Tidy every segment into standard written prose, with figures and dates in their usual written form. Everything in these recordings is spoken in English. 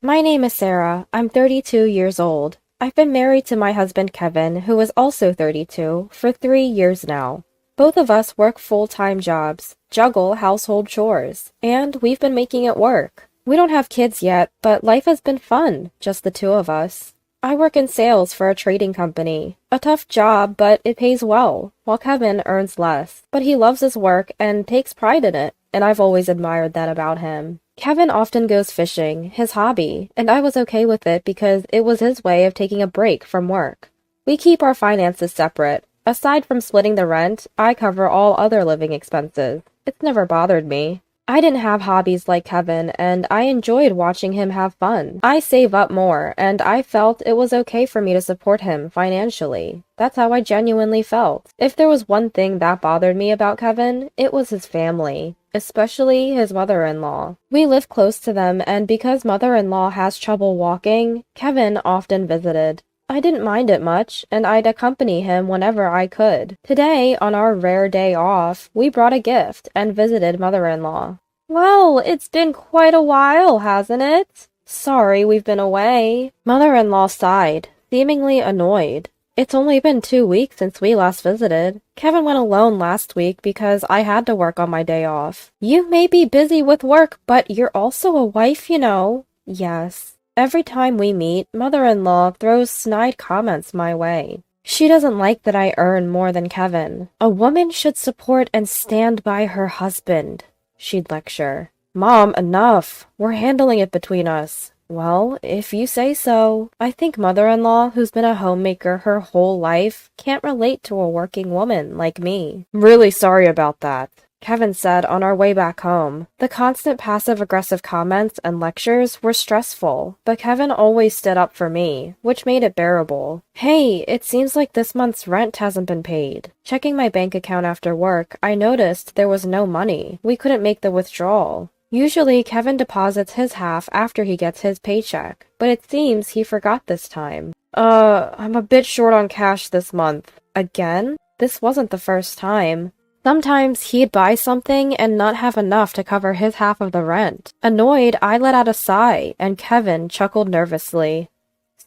My name is Sarah. I'm 32 years old. I've been married to my husband Kevin, who is also 32, for 3 years now. Both of us work full-time jobs, juggle household chores, and we've been making it work. We don't have kids yet, but life has been fun, just the two of us. I work in sales for a trading company. A tough job, but it pays well, while Kevin earns less. But he loves his work and takes pride in it, and I've always admired that about him. Kevin often goes fishing, his hobby, and I was okay with it because it was his way of taking a break from work. We keep our finances separate. Aside from splitting the rent, I cover all other living expenses. It's never bothered me. I didn't have hobbies like Kevin, and I enjoyed watching him have fun. I save up more, and I felt it was okay for me to support him financially. That's how I genuinely felt. If there was one thing that bothered me about Kevin, it was his family, especially his mother-in-law. We live close to them, and because mother-in-law has trouble walking, Kevin often visited. I didn't mind it much, and I'd accompany him whenever I could. Today, on our rare day off, we brought a gift and visited mother-in-law. Well, it's been quite a while, hasn't it? Sorry we've been away. Mother-in-law sighed, seemingly annoyed. It's only been 2 weeks since we last visited. Kevin went alone last week because I had to work on my day off. You may be busy with work, but you're also a wife, you know. Yes. Every time we meet, mother-in-law throws snide comments my way. She doesn't like that I earn more than Kevin. A woman should support and stand by her husband, she'd lecture. Mom, enough. We're handling it between us. Well, if you say so. I think mother-in-law, who's been a homemaker her whole life, can't relate to a working woman like me. I'm really sorry about that, Kevin said on our way back home. The constant passive-aggressive comments and lectures were stressful, but Kevin always stood up for me, which made it bearable. Hey, it seems like this month's rent hasn't been paid. Checking my bank account after work, I noticed there was no money. We couldn't make the withdrawal. Usually, Kevin deposits his half after he gets his paycheck, but it seems he forgot this time. I'm a bit short on cash this month. Again? This wasn't the first time. Sometimes he'd buy something and not have enough to cover his half of the rent. Annoyed, I let out a sigh, and Kevin chuckled nervously.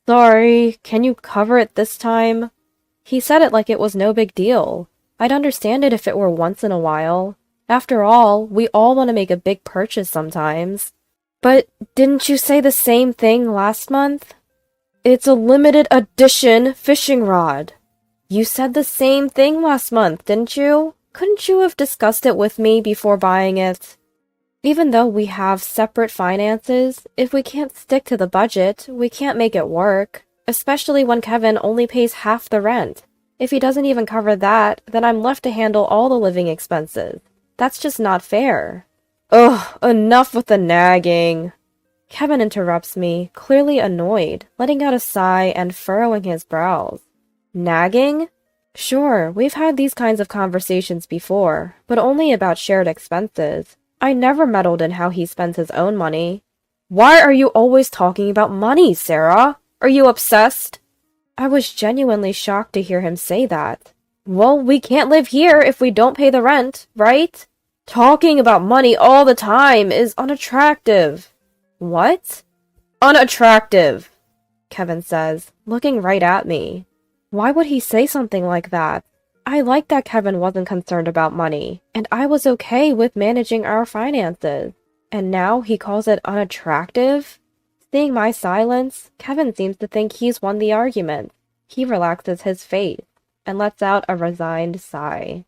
Sorry, can you cover it this time? He said it like it was no big deal. I'd understand it if it were once in a while. After all, we all want to make a big purchase sometimes. But didn't you say the same thing last month? It's a limited edition fishing rod. You said the same thing last month, didn't you? Couldn't you have discussed it with me before buying it? Even though we have separate finances, if we can't stick to the budget, we can't make it work, especially when Kevin only pays half the rent. If he doesn't even cover that, then I'm left to handle all the living expenses. That's just not fair. Ugh, enough with the nagging. Kevin interrupts me, clearly annoyed, letting out a sigh and furrowing his brows. Nagging? Sure, we've had these kinds of conversations before, but only about shared expenses. I never meddled in how he spends his own money. Why are you always talking about money, Sarah? Are you obsessed? I was genuinely shocked to hear him say that. Well, we can't live here if we don't pay the rent, right? Talking about money all the time is unattractive. What? Unattractive, Kevin says, looking right at me. Why would he say something like that? I liked that Kevin wasn't concerned about money, and I was okay with managing our finances. And now he calls it unattractive? Seeing my silence, Kevin seems to think he's won the argument. He relaxes his face and lets out a resigned sigh.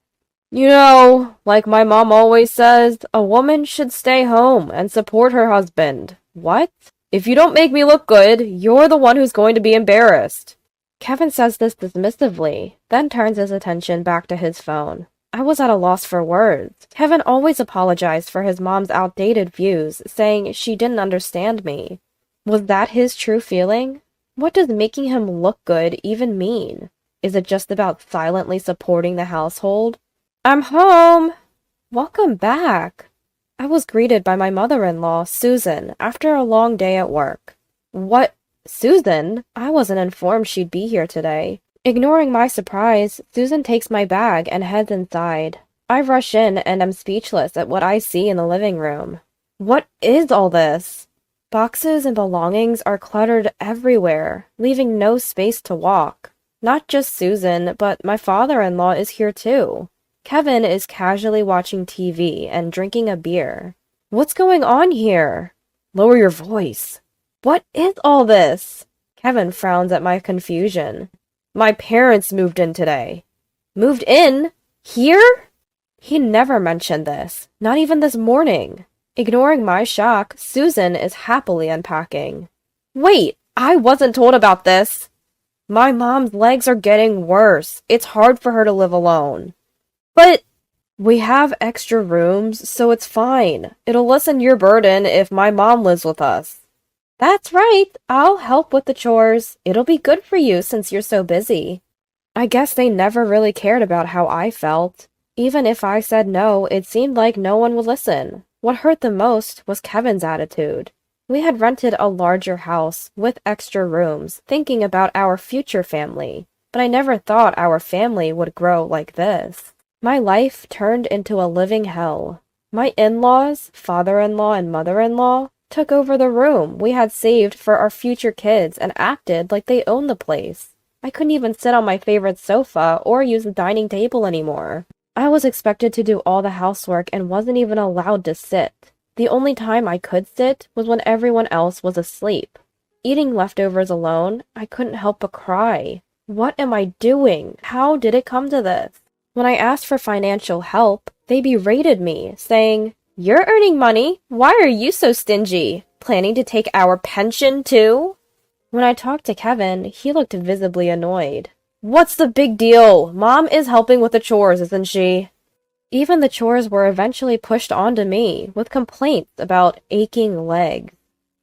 You know, like my mom always says, a woman should stay home and support her husband. What? If you don't make me look good, you're the one who's going to be embarrassed. Kevin says this dismissively, then turns his attention back to his phone. I was at a loss for words. Kevin always apologized for his mom's outdated views, saying she didn't understand me. Was that his true feeling? What does making him look good even mean? Is it just about silently supporting the household? I'm home! Welcome back! I was greeted by my mother-in-law, Susan, after a long day at work. What? Susan? I wasn't informed she'd be here today. Ignoring my surprise, Susan takes my bag and heads inside. I rush in and am speechless at what I see in the living room. What is all this? Boxes and belongings are cluttered everywhere, leaving no space to walk. Not just Susan, but my father-in-law is here too. Kevin is casually watching TV and drinking a beer. What's going on here? Lower your voice. What is all this? Kevin frowns at my confusion. My parents moved in today. Moved in? Here? He never mentioned this, not even this morning. Ignoring my shock, Susan is happily unpacking. Wait, I wasn't told about this. My mom's legs are getting worse. It's hard for her to live alone. But we have extra rooms, so it's fine. It'll lessen your burden if my mom lives with us. That's right. I'll help with the chores. It'll be good for you since you're so busy. I guess they never really cared about how I felt. Even if I said no, it seemed like no one would listen. What hurt the most was Kevin's attitude. We had rented a larger house with extra rooms, thinking about our future family, but I never thought our family would grow like this. My life turned into a living hell. My in-laws, father-in-law and mother-in-law, took over the room we had saved for our future kids and acted like they owned the place. I couldn't even sit on my favorite sofa or use the dining table anymore. I was expected to do all the housework and wasn't even allowed to sit. The only time I could sit was when everyone else was asleep. Eating leftovers alone, I couldn't help but cry. What am I doing? How did it come to this? When I asked for financial help, they berated me, saying, "You're earning money. Why are you so stingy? Planning to take our pension too?" When I talked to Kevin, he looked visibly annoyed. What's the big deal? Mom is helping with the chores, isn't she? Even the chores were eventually pushed onto me, with complaints about aching legs.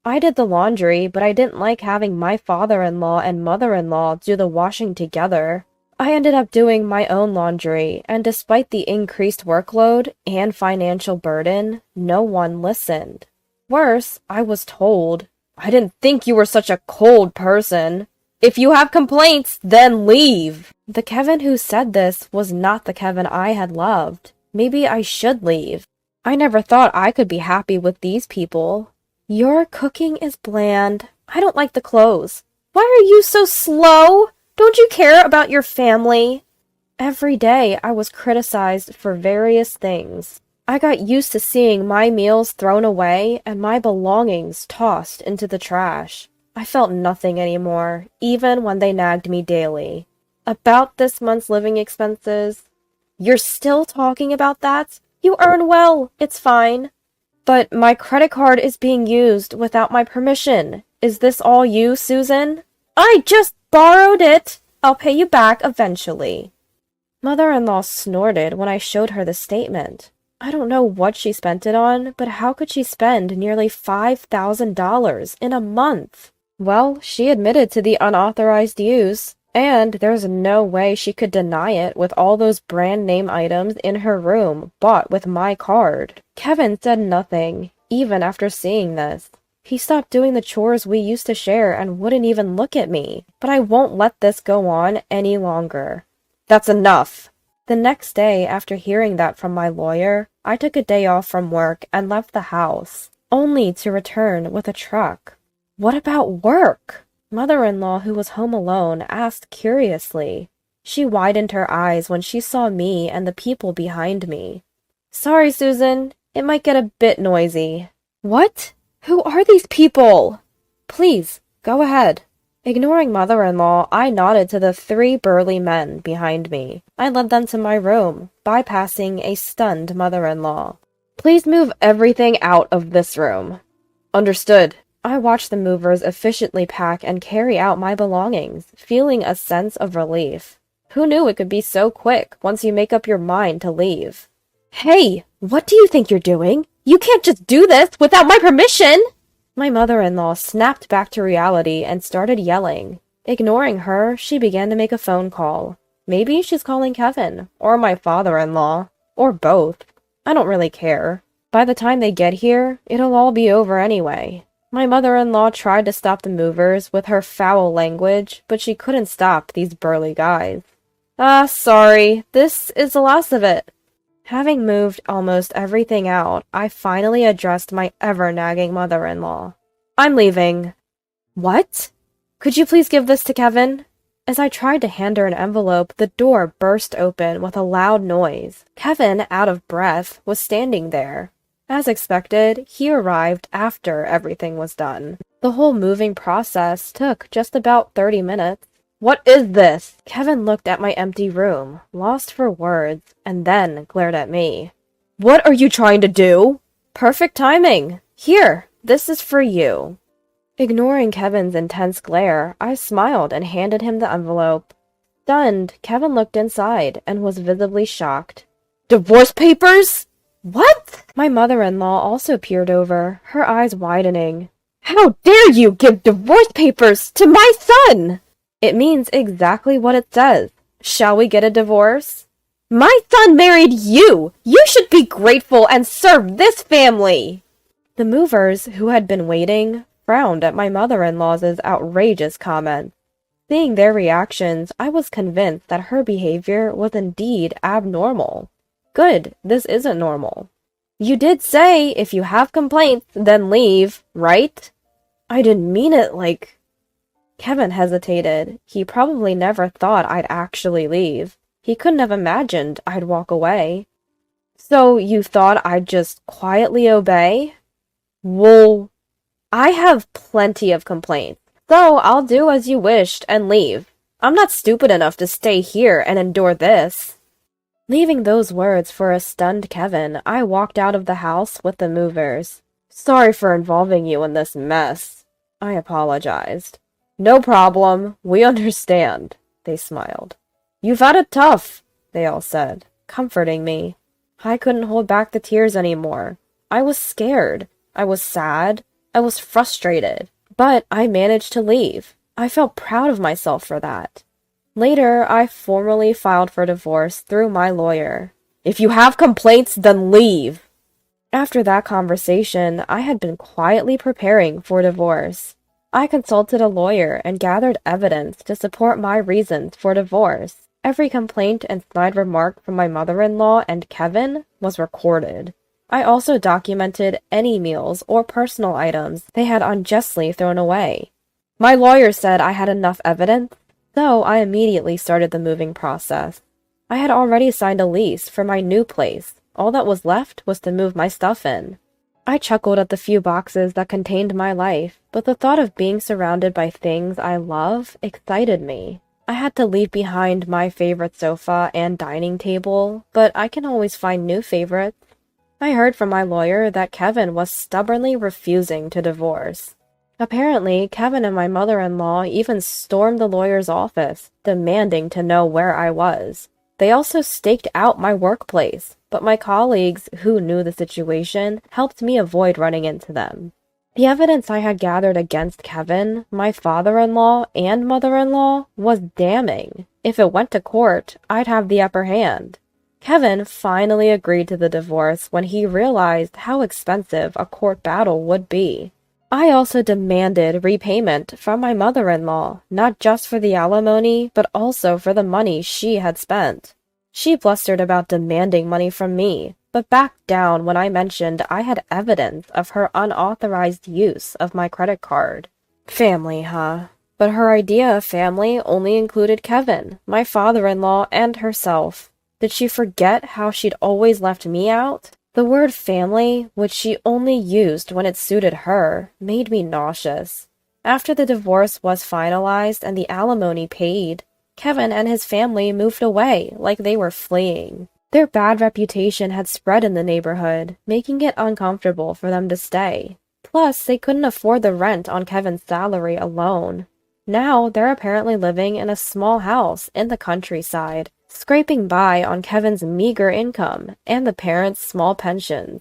I did the laundry, but I didn't like having my father-in-law and mother-in-law do the washing together. I ended up doing my own laundry, and despite the increased workload and financial burden, no one listened. Worse, I was told, "I didn't think you were such a cold person. If you have complaints, then leave." The Kevin who said this was not the Kevin I had loved. Maybe I should leave. I never thought I could be happy with these people. Your cooking is bland. I don't like the clothes. Why are you so slow? Don't you care about your family? Every day I was criticized for various things. I got used to seeing my meals thrown away and my belongings tossed into the trash. I felt nothing anymore, even when they nagged me daily. About this month's living expenses. You're still talking about that? You earn well, it's fine. But my credit card is being used without my permission. Is this all you, Susan? I just borrowed it. I'll pay you back eventually. Mother-in-law snorted when I showed her the statement. I don't know what she spent it on, but how could she spend nearly $5,000 in a month? Well, she admitted to the unauthorized use, and there's no way she could deny it with all those brand name items in her room bought with my card. Kevin said nothing, even after seeing this. He stopped doing the chores we used to share and wouldn't even look at me, but I won't let this go on any longer. That's enough. The next day, after hearing that from my lawyer, I took a day off from work and left the house, only to return with a truck. What about work? Mother-in-law, who was home alone, asked curiously. She widened her eyes when she saw me and the people behind me. Sorry, Susan. It might get a bit noisy. What? Who are these people? Please, go ahead. Ignoring mother-in-law, I nodded to the 3 burly men behind me. I led them to my room, bypassing a stunned mother-in-law. Please move everything out of this room. Understood. I watched the movers efficiently pack and carry out my belongings, feeling a sense of relief. Who knew it could be so quick once you make up your mind to leave? Hey, what do you think you're doing? You can't just do this without my permission! My mother-in-law snapped back to reality and started yelling. Ignoring her, she began to make a phone call. Maybe she's calling Kevin, or my father-in-law, or both. I don't really care. By the time they get here, it'll all be over anyway. My mother-in-law tried to stop the movers with her foul language, but she couldn't stop these burly guys. Sorry, this is the last of it. Having moved almost everything out, I finally addressed my ever-nagging mother-in-law. I'm leaving. What? Could you please give this to Kevin? As I tried to hand her an envelope, the door burst open with a loud noise. Kevin, out of breath, was standing there. As expected, he arrived after everything was done. The whole moving process took just about 30 minutes. What is this? Kevin looked at my empty room, lost for words, and then glared at me. What are you trying to do? Perfect timing. Here, this is for you. Ignoring Kevin's intense glare, I smiled and handed him the envelope. Stunned, Kevin looked inside and was visibly shocked. Divorce papers? What? My mother-in-law also peered over, her eyes widening. How dare you give divorce papers to my son? It means exactly what it says. Shall we get a divorce? My son married you! You should be grateful and serve this family! The movers, who had been waiting, frowned at my mother-in-law's outrageous comments. Seeing their reactions, I was convinced that her behavior was indeed abnormal. Good, this isn't normal. You did say, if you have complaints, then leave, right? I didn't mean it like... Kevin hesitated. He probably never thought I'd actually leave. He couldn't have imagined I'd walk away. So you thought I'd just quietly obey? Well, I have plenty of complaints, so I'll do as you wished and leave. I'm not stupid enough to stay here and endure this. Leaving those words for a stunned Kevin, I walked out of the house with the movers. Sorry for involving you in this mess. I apologized. No problem. We understand, they smiled. You've had it tough, they all said, comforting me. I couldn't hold back the tears anymore. I was scared. I was sad. I was frustrated. But I managed to leave. I felt proud of myself for that. Later, I formally filed for divorce through my lawyer. If you have complaints, then leave. After that conversation, I had been quietly preparing for divorce. I consulted a lawyer and gathered evidence to support my reasons for divorce. Every complaint and snide remark from my mother-in-law and Kevin was recorded. I also documented any meals or personal items they had unjustly thrown away. My lawyer said I had enough evidence, so I immediately started the moving process. I had already signed a lease for my new place. All that was left was to move my stuff in. I chuckled at the few boxes that contained my life, but the thought of being surrounded by things I love excited me. I had to leave behind my favorite sofa and dining table, but I can always find new favorites. I heard from my lawyer that Kevin was stubbornly refusing to divorce. Apparently, Kevin and my mother-in-law even stormed the lawyer's office, demanding to know where I was. They also staked out my workplace, but my colleagues, who knew the situation, helped me avoid running into them. The evidence I had gathered against Kevin, my father-in-law, and mother-in-law was damning. If it went to court, I'd have the upper hand. Kevin finally agreed to the divorce when he realized how expensive a court battle would be. I also demanded repayment from my mother-in-law, not just for the alimony, but also for the money she had spent. She blustered about demanding money from me, but backed down when I mentioned I had evidence of her unauthorized use of my credit card. Family, huh? But her idea of family only included Kevin, my father-in-law, and herself. Did she forget how she'd always left me out? The word family, which she only used when it suited her, made me nauseous. After the divorce was finalized and the alimony paid, Kevin and his family moved away like they were fleeing. Their bad reputation had spread in the neighborhood, making it uncomfortable for them to stay. Plus, they couldn't afford the rent on Kevin's salary alone. Now, they're apparently living in a small house in the countryside, scraping by on Kevin's meager income and the parents' small pensions.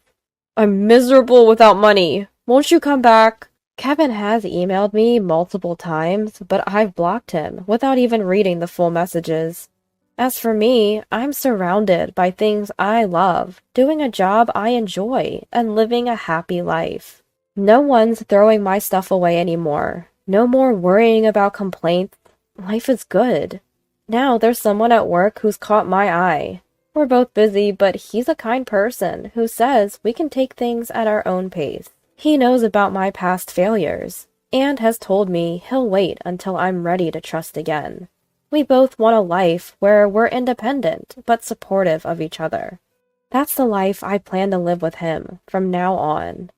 I'm miserable without money. Won't you come back? Kevin has emailed me multiple times, but I've blocked him without even reading the full messages. As for me, I'm surrounded by things I love, doing a job I enjoy, and living a happy life. No one's throwing my stuff away anymore. No more worrying about complaints. Life is good. Now there's someone at work who's caught my eye. We're both busy, but he's a kind person who says we can take things at our own pace. He knows about my past failures, and has told me he'll wait until I'm ready to trust again. We both want a life where we're independent, but supportive of each other. That's the life I plan to live with him from now on.